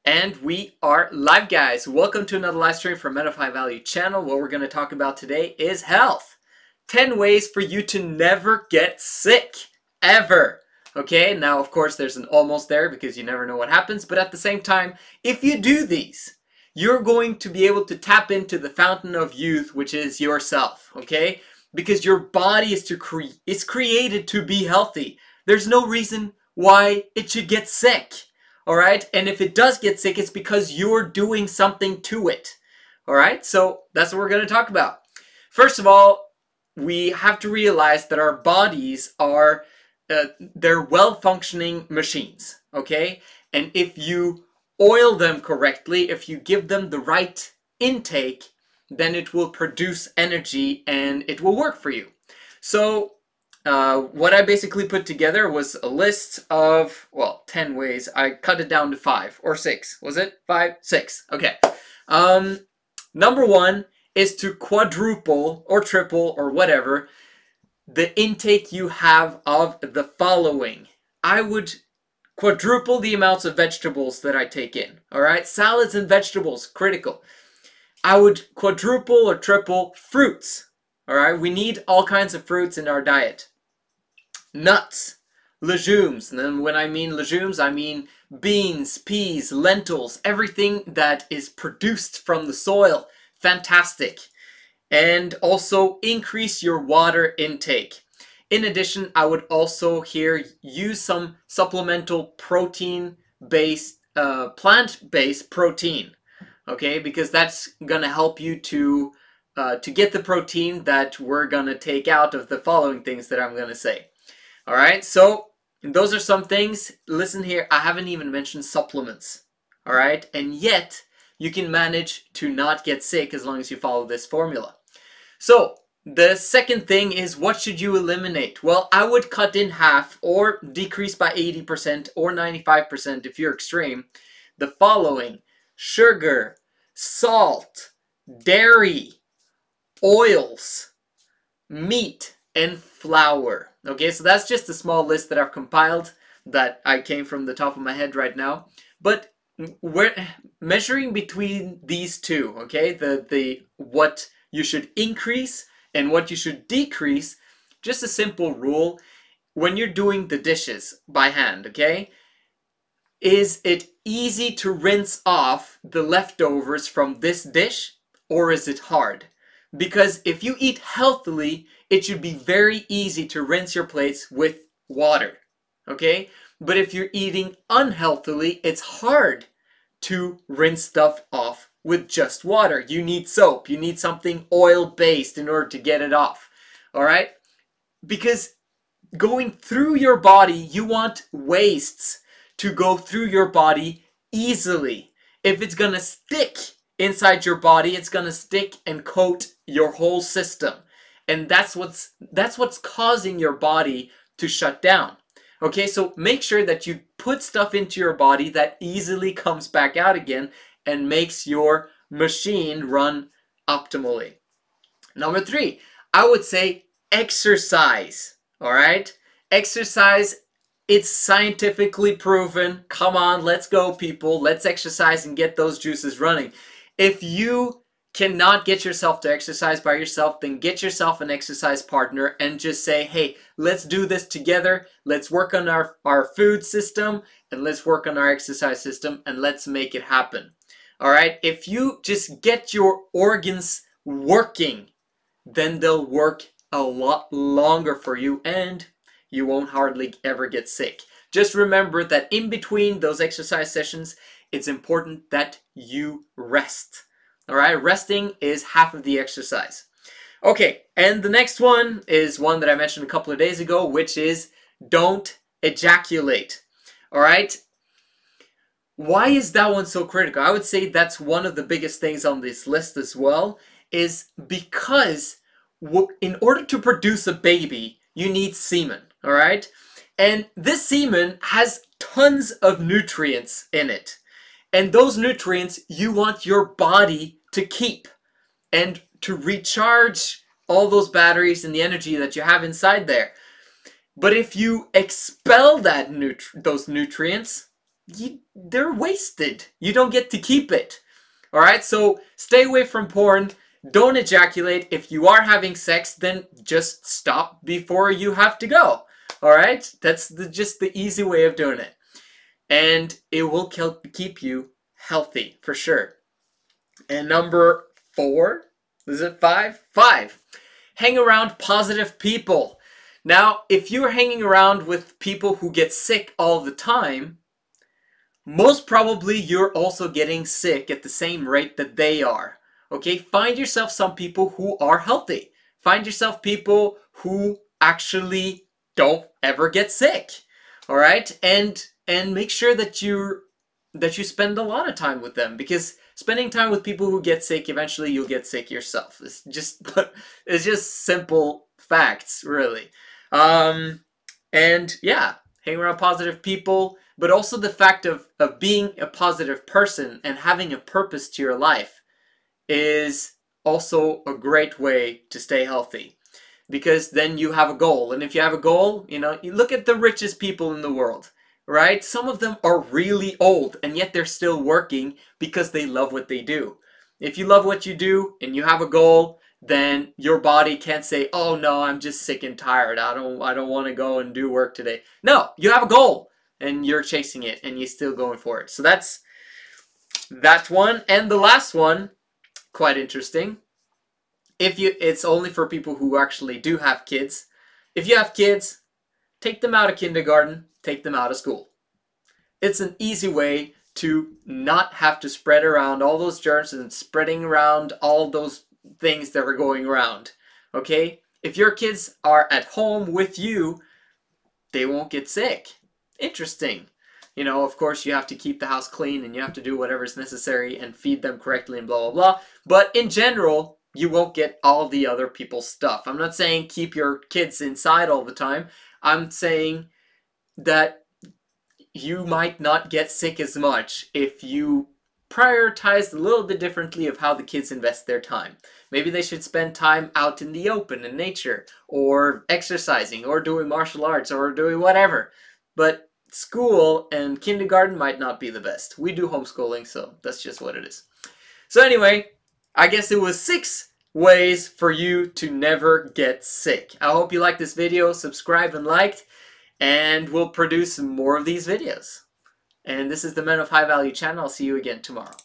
And we are live, guys. Welcome to another live stream from Men of High Value channel. What we're going to talk about today is health. 10 ways for you to never get sick, ever. Okay, now of course there's an almost there because you never know what happens, but at the same time, if you do these, you're going to be able to tap into the fountain of youth, which is yourself, okay? Because your body is created to be healthy. There's no reason why it should get sick. Alright, and if it does get sick, it's because you're doing something to it. Alright, so that's what we're going to talk about. First of all, we have to realize that our bodies are, they're well-functioning machines, okay? And if you oil them correctly, if you give them the right intake, then it will produce energy and it will work for you. So, what I basically put together was a list of, well, 10 ways. I cut it down to 5 or 6. Was it? 5? 6. Okay. Number 1 is to quadruple or triple or whatever the intake you have of the following. I would quadruple the amounts of vegetables that I take in. Alright? Salads and vegetables, critical. I would quadruple or triple fruits. Alright? We need all kinds of fruits in our diet. Nuts, legumes, and then when I mean legumes, I mean beans, peas, lentils, everything that is produced from the soil. Fantastic. And also increase your water intake. In addition, I would also here use some supplemental protein-based, plant-based protein. Okay, because that's gonna help you to get the protein that we're gonna take out of the following things that I'm gonna say. Alright, so those are some things. Listen here, I haven't even mentioned supplements. Alright, and yet you can manage to not get sick as long as you follow this formula. So, the second thing is, what should you eliminate? Well, I would cut in half or decrease by 80% or 95% if you're extreme. The following: sugar, salt, dairy, oils, meat, and flour. Okay, so that's just a small list that I've compiled that I came from the top of my head right now. But we're measuring between these two, okay? The what you should increase and what you should decrease. Just a simple rule when you're doing the dishes by hand, okay? Is it easy to rinse off the leftovers from this dish, or is it hard? Because if you eat healthily, it should be very easy to rinse your plates with water, okay? But if you're eating unhealthily, it's hard to rinse stuff off with just water. You need soap. You need something oil-based in order to get it off, all right? Because going through your body, you want wastes to go through your body easily. If it's gonna stick inside your body, it's gonna stick and coat your whole system, and that's what's causing your body to shut down. Okay, so make sure that you put stuff into your body that easily comes back out again and makes your machine run optimally. Number 3, I would say exercise. All right, exercise. It's scientifically proven. Come on, let's go, people. Let's exercise and get those juices running. If you cannot get yourself to exercise by yourself, then get yourself an exercise partner and just say, hey, let's do this together. Let's work on our food system and let's work on our exercise system and let's make it happen. All right, if you just get your organs working, then they'll work a lot longer for you and you won't hardly ever get sick. Just remember that in between those exercise sessions, it's important that you rest. All right, resting is half of the exercise. Okay, and the next one is one that I mentioned a couple of days ago, which is don't ejaculate. All right, why is that one so critical? I would say that's one of the biggest things on this list as well, is because in order to produce a baby, you need semen. All right, and this semen has tons of nutrients in it. And those nutrients you want your body to keep and to recharge all those batteries and the energy that you have inside there. But if you expel those nutrients, they're wasted. You don't get to keep it. All right, so stay away from porn. Don't ejaculate. If you are having sex, then just stop before you have to go. All right, that's just the easy way of doing it. And it will keep you healthy for sure. And number 4, is it 5? 5, hang around positive people. Now, if you're hanging around with people who get sick all the time, most probably you're also getting sick at the same rate that they are. Okay, find yourself some people who are healthy. Find yourself people who actually don't ever get sick. All right, and make sure that you spend a lot of time with them, because spending time with people who get sick, eventually you'll get sick yourself. It's just simple facts, really. And yeah, hang around positive people, but also the fact of being a positive person and having a purpose to your life is also a great way to stay healthy, because then you have a goal. And if you have a goal, you look at the richest people in the world, right? Some of them are really old and yet they're still working because they love what they do. If you love what you do and you have a goal, then your body can't say, oh no, I'm just sick and tired. I don't want to go and do work today. No, you have a goal and you're chasing it and you're still going for it. So that's one. And the last one, quite interesting. It's only for people who actually do have kids. If you have kids, take them out of kindergarten, take them out of school. It's an easy way to not have to spread around all those germs and spreading around all those things that are going around. Okay? If your kids are at home with you, they won't get sick. Interesting. Of course, you have to keep the house clean and you have to do whatever's necessary and feed them correctly and blah, blah, blah. But in general, you won't get all the other people's stuff. I'm not saying keep your kids inside all the time. I'm saying that you might not get sick as much if you prioritize a little bit differently of how the kids invest their time. Maybe they should spend time out in the open in nature, or exercising, or doing martial arts, or doing whatever. But school and kindergarten might not be the best. We do homeschooling, so that's just what it is. So anyway, I guess it was 6 ways for you to never get sick. I hope you liked this video. Subscribe and like, and we'll produce more of these videos. And this is the Men of High Value channel. I'll see you again tomorrow.